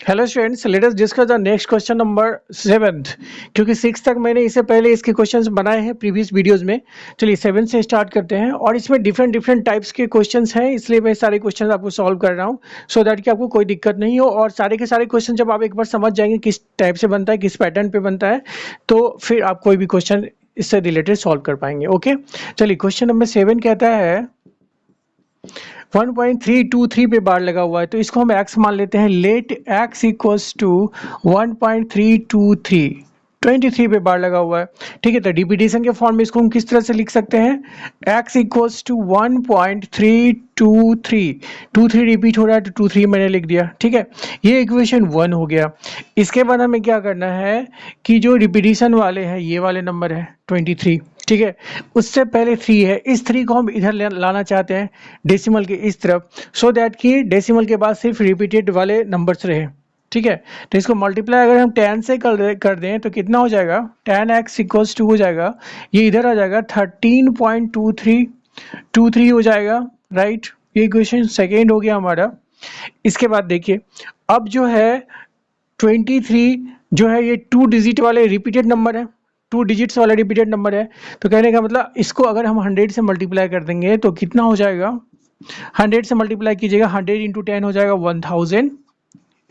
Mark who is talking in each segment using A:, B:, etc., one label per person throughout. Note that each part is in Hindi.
A: Hello students, let us discuss the next question number 7th। क्योंकि 6 तक मैंने इससे पहले इसके क्वेश्चंस बनाए हैं प्रीवियस वीडियोस में। चलिए 7 से स्टार्ट करते हैं और इसमें डिफरेंट डिफरेंट टाइप्स के क्वेश्चंस हैं, इसलिए मैं सारे क्वेश्चंस आपको सॉल्व कर रहा हूं सो दैट कि आपको कोई दिक्कत नहीं हो। और सारे के सारे क्वेश्चन जब आप एक बार समझ जाएंगे किस टाइप से बनता है, किस पैटर्न पे बनता है, तो फिर आप कोई भी क्वेश्चन इससे रिलेटेड सॉल्व कर पाएंगे। ओके, चलिए क्वेश्चन नंबर 7 कहता है 1.323 पे बार लगा हुआ है, तो इसको हम x मान लेते हैं। लेट x इक्वल्स टू 1.323 23 पे बार लगा हुआ है। ठीक है, तो रिपीटेशन के फॉर्म में इसको हम किस तरह से लिख सकते हैं? x इक्वल्स टू 1.323 23 रिपीट हो रहा है तो 23 मैंने लिख दिया। ठीक है, ये इक्वेशन 1 हो गया। इसके बाद हमें क्या करना है कि जो रिपीटेशन वाले हैं ये वाले नंबर है 23, ठीक है, उससे पहले 3 है, इस 3 को हम इधर लाना चाहते हैं डेसिमल के इस तरफ, सो दैट कि डेसिमल के बाद सिर्फ रिपीटेड वाले नंबर्स रहे। ठीक है, तो इसको मल्टीप्लाई अगर हम 10 से कर दें तो कितना हो जाएगा? 10x इक्वल्स टू हो जाएगा, ये इधर आ जाएगा 13.23 हो जाएगा। राइट, ये इक्वेशन सेकेंड हो गया हमारा। इसके बाद देखिए, अब जो है 23 जो है ये 2 डिजिट वाले रिपीटेड नंबर है, 2 डिजिट्स वाला रिपीटेड नंबर है। तो कहने का मतलब इसको अगर हम 100 से मल्टीप्लाई कर देंगे तो कितना हो जाएगा? 100 से मल्टीप्लाई कीजिएगा, 100 इंटू 10 हो जाएगा 1000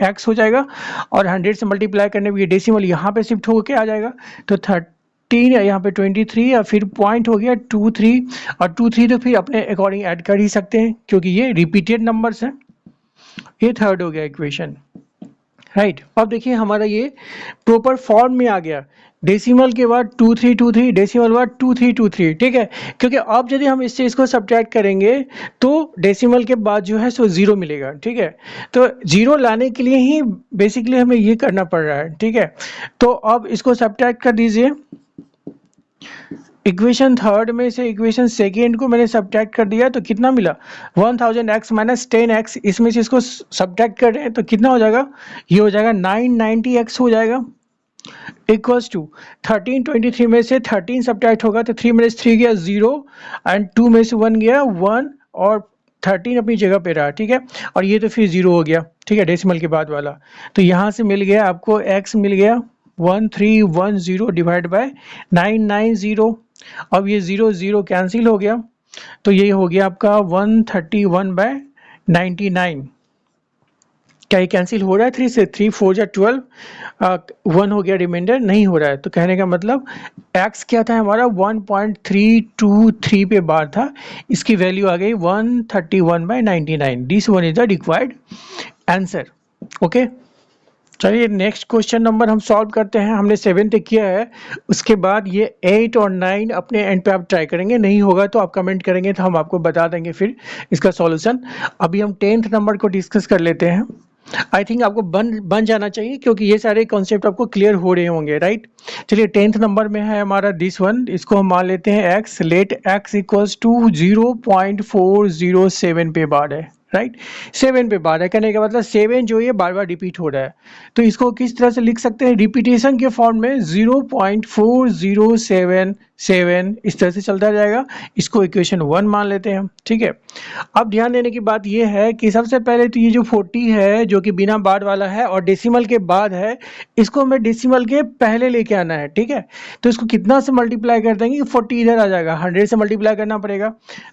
A: x हो जाएगा। और 100 से मल्टीप्लाई करने में ये डेसिमल यहाँ पे शिफ्ट होकर आ जाएगा, तो 13 यहाँ पे 23 या फिर पॉइंट हो गया 23, और 23 तो फिर अपने अकॉर्डिंग ऐड कर ही सकते हैं क्योंकि ये रिपीटेड नंबर्स हैं। ये थर्ड हो गया इक्वेशन। राइट, अब देखिए हमारा ये प्रॉपर फॉर्म में आ गया। डेसिमल के बाद 2323, डेसिमल बाद 2323। ठीक है, क्योंकि अब यदि हम इससे इसको सब्ट्रैक्ट करेंगे तो डेसिमल के बाद जो है सो 0 मिलेगा। ठीक है, तो 0 लाने के लिए ही बेसिकली हमें ये करना पड़ रहा है। ठीक है, तो अब इसको सब्ट्रैक्ट कर दीजिए। इक्वेशन थर्ड में से इक्वेशन सेकेंड को मैंने सब्ट्रैक्ट कर दिया तो कितना मिला? 1000x माइनस 10x, इसमें से इसको सब्ट्रैक्ट कर रहे हैं तो कितना हो जाएगा? ये हो जाएगा 990x हो जाएगा, इक्वल्स टू 1323 में से 13 सब्ट्रैक्ट होगा तो 3 - 3 गया 0 एंड 2 में से 1 गया 1 और 13 अपनी जगह पे रहा। ठीक है, और ये तो फिर 0 हो गया। ठीक है, डेसिमल के बाद वाला, तो यहाँ से मिल गया आपको x मिल गया 1310 डिवाइड बाय 990। अब ये 0 0 कैंसिल हो गया, तो ये हो गया आपका 131/99। क्या ये कैंसिल हो रहा है? 3 से 3 4 या 12, 1 हो गया, रिमाइंडर नहीं हो रहा है। तो कहने का मतलब x क्या था हमारा? 1.323 पे बार था, इसकी वैल्यू आ गई 131/99। This one is the required answer. Okay, चलिए नेक्स्ट क्वेश्चन नंबर हम सॉल्व करते हैं। हमने 7 तक किया है, उसके बाद ये 8 और 9 अपने एंड पे आप ट्राई करेंगे, नहीं होगा तो आप कमेंट करेंगे तो हम आपको बता देंगे फिर इसका सॉल्यूशन। अभी हम 10th नंबर को डिस्कस कर लेते हैं। आई थिंक आपको बन जाना चाहिए क्योंकि ये सारे कॉन्सेप्ट आपको क्लियर हो रहे होंगे। राइट, चलिए 10th नंबर में है हमारा दिस वन, इसको हम मान लेते हैं x। Let x equals to 0.407 पे बार है। राइट, 7 पे बार है, कहने का मतलब 7 जो ये बार बार रिपीट हो रहा है, तो इसको किस तरह से लिख सकते हैं? रिपीटेशन के फॉर्म में 0.4077 इस तरह से चलता जाएगा। इसको इक्वेशन 1 मान लेते हैं। ठीक है, अब ध्यान देने की बात यह है कि सबसे पहले तो ये जो 40 है जो कि बिना बार वाला है और डेसिमल के बाद है, इसको हमें डेसिमल के पहले लेके आना है। ठीक है, तो इसको कितना से मल्टीप्लाई कर देंगे कि 40 इधर आ जाएगा, 100 से मल्टीप्लाई करना पड़ेगा,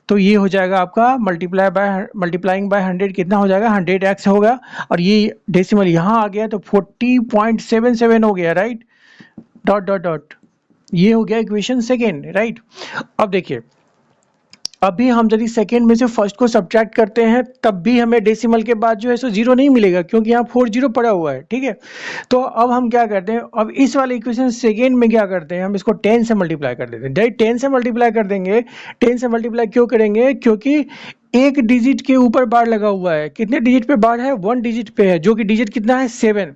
A: तो ये हो जाएगा आपका मल्टीप्लाइंग बाय 100 कितना हो जाएगा? 100x होगा, और ये डेसिमल यहाँ आ गया तो 40.77 हो गया। राइट, डॉट डॉट डॉट, ये हो गया इक्वेशन सेकेंड। राइट, अब देखिए, अभी हम यदि सेकेंड में से फर्स्ट को सब्ट्रैक्ट करते हैं तब भी हमें डेसिमल के बाद जो है सो 0 नहीं मिलेगा क्योंकि यहाँ 40 पड़ा हुआ है। ठीक है, तो अब हम क्या करते हैं? अब इस वाले इक्वेशन सेकेंड में क्या करते हैं? हम इसको 10 से मल्टीप्लाई कर देते हैं। डायरेक्ट 10 से मल्टीप्लाई कर देंगे। 10 से मल्टीप्लाई क्यों करेंगे? क्योंकि एक डिजिट के ऊपर बार लगा हुआ है। कितने डिजिट पे बार है? 1 डिजिट पे है, जो कि डिजिट कितना है? 7।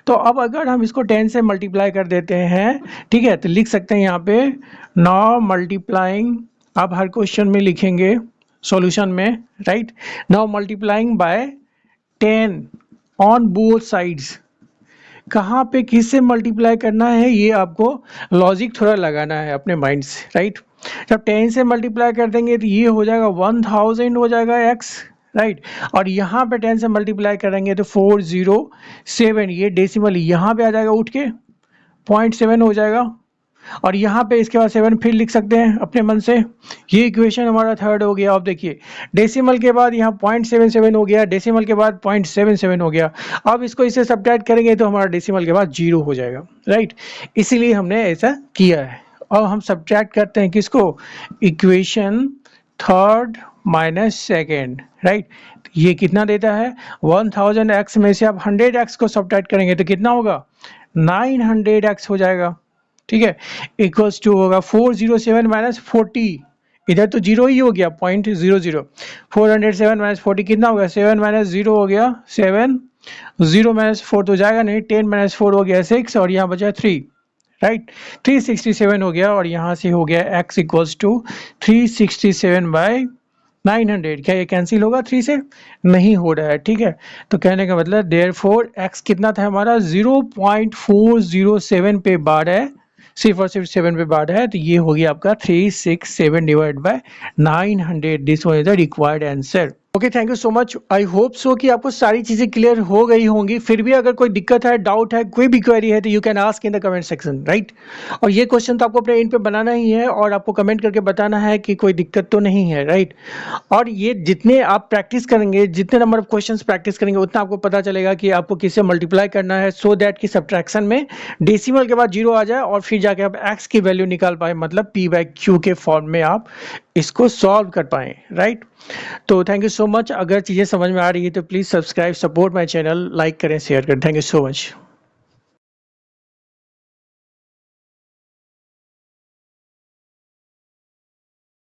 A: तो अब अगर हम इसको 10 से मल्टीप्लाई कर देते हैं, ठीक है, तो लिख सकते हैं यहाँ पे 9 मल्टीप्लाइंग, आप हर क्वेश्चन में लिखेंगे सॉल्यूशन में। Right, now multiplying by 10 on both sides. कहाँ पे किससे मल्टीप्लाई करना है ये आपको लॉजिक थोड़ा लगाना है अपने माइंड से। राइट, जब 10 से मल्टीप्लाई कर देंगे तो ये हो जाएगा 1000 हो जाएगा x। राइट। और यहाँ पे 10 से मल्टीप्लाई करेंगे तो 407, ये डेसिमल यहाँ पे आ जाएगा उठ के 0.7 हो जाएगा। और यहाँ पे इसके बाद 7 फिर लिख सकते हैं अपने मन से। ये इक्वेशन हमारा थर्ड हो गया। अब देखिए डेसिमल के बाद यहाँ 0.77 हो गया, डेसिमल के बाद 0.77 हो गया। अब इसको इससे सब्ट्रैक्ट करेंगे तो हमारा डेसिमल के बाद 0 हो जाएगा, राइट। इसीलिए हमने ऐसा किया है। अब हम सब्ट्रैक्ट करते हैं किसको, equation third minus second, right. ये कितना देता है 1000x में से आप 100x को सब्ट्रैक्ट करेंगे तो कितना होगा 900x हो जाएगा, ठीक है। इक्वल्स टू होगा 407 माइनस 40, इधर तो 0 ही हो गया 0.00, 407 माइनस 40 कितना हो गया 7 माइनस 0 हो गया 7, 0 माइनस 4 तो जाएगा नहीं, 10 माइनस 4 हो गया 6 और यहाँ बचा 3, राइट। 367 हो गया और यहाँ से हो गया x इक्वल्स टू 367 बाई 900। क्या ये कैंसिल होगा 3 से, नहीं हो रहा है, ठीक है। तो कहने का मतलब देयरफॉर x कितना था हमारा 0.407 पे बार है, सिर्फ और सिर्फ 7 पे बार है, तो ये हो गया आपका 367 divide by 900। This was the required answer. Okay, thank you so much. I hope so कि आपको सारी चीजें क्लियर हो गई होंगी। फिर भी अगर कोई दिक्कत है, डाउट है, कोई भी क्वेरी है तो you can ask in the comment section, right. और ये क्वेश्चन तो आपको अपने इन पे बनाना ही है और आपको कमेंट करके बताना है कि कोई दिक्कत तो नहीं है, राइट। और ये जितने आप प्रैक्टिस करेंगे, जितने नंबर ऑफ क्वेश्चंस प्रैक्टिस करेंगे, उतना आपको पता चलेगा कि आपको किससे मल्टीप्लाई करना है, सो दैट कि सब्ट्रैक्शन में डेसिमल के बाद 0 आ जाए और फिर जाके आप x की वैल्यू निकाल पाए, मतलब p/q के फॉर्म में आप इसको सॉल्व कर पाए, राइट। तो थैंक यू सो मच। अगर चीज़ें समझ में आ रही है तो please subscribe, support my channel, like करें, शेयर करें। Thank you so much.